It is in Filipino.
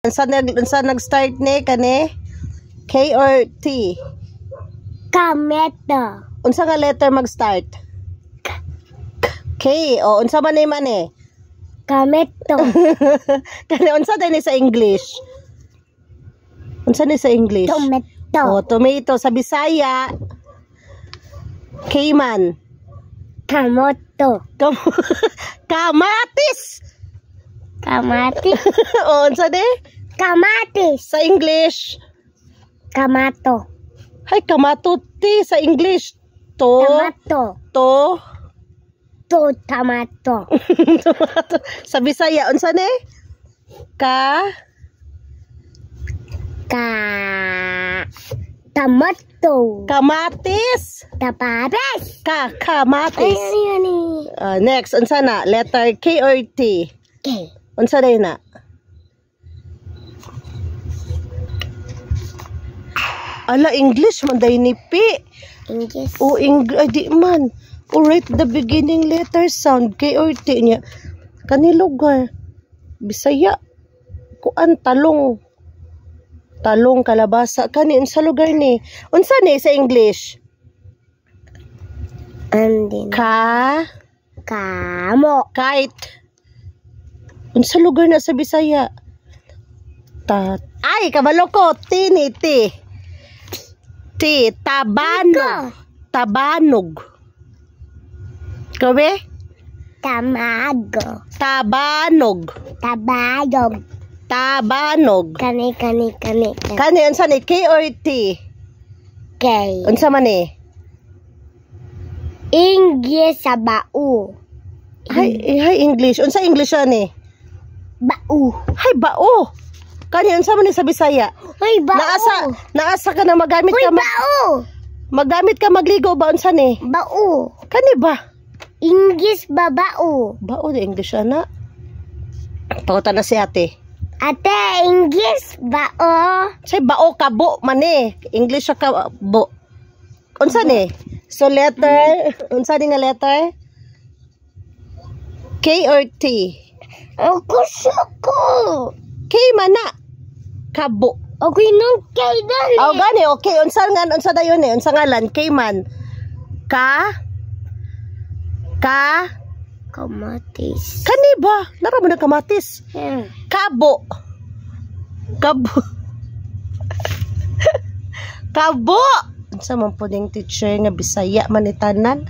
Unsa nag-start ni kani? K or T? Kameto. Unsa nga letter mag-start? K. O unsa man ni? Kameto. Kani unsa din ni sa English? Unsa ni sa English? Tomato. O tomato sa Bisaya. K-man. Kamoto. Kamatis. Kamatis. O unsa di? Kamatis. Sa English. Kamato. Hay kamatuti sa English. To. Tomato. To. Tomato. Sa Bisaya unsa ni? Tomato. Kamatis. Tapares. Kamatis. Next unsa na? Letter K or T? K. Unsa day na? Ala English man day ni Pi. English. O English di man. O write the beginning letter sound K or T niya. Kani lugar Bisaya. Kuan talong. Talong kalabasa kani unsa lugar ni? Unsa ni sa English? Andin. Kamo. Kite. Unsa lugar na sa Bisaya? Ay kabalo ko T. Tabanog. Tabanog. Kabe? Tamago. Tabanog. Tabayog. Tabanog. Kani. Kani unsa ni K or T? K. Unsa man ni? English sa bau. Hay English. Unsa English ani? Bau. Hay bao. Kani unsa man ni sa Bisaya? Hoy, bau. Naasa ka na magamit Hoy, ka bau. magamit ka magligo ba unsa ni? Bau. Kani ba? English ba bau? Bao di English ana. Pangutan na si ate. Ate, English bao. Say bao kabo man ni. English ka bo. Unsa ni? So letter, unsa ni nga letter? K or T? Ako suko. K man na. Kabo. Okay nung kay dali. Oh, gani okay. Unsa dayon ni? Unsa ngalan? K man. Kamatis. Kani ba? Nara mo na kamatis. Kabo. Kabo. Unsa man puding teacher nga Bisaya man ni tanan?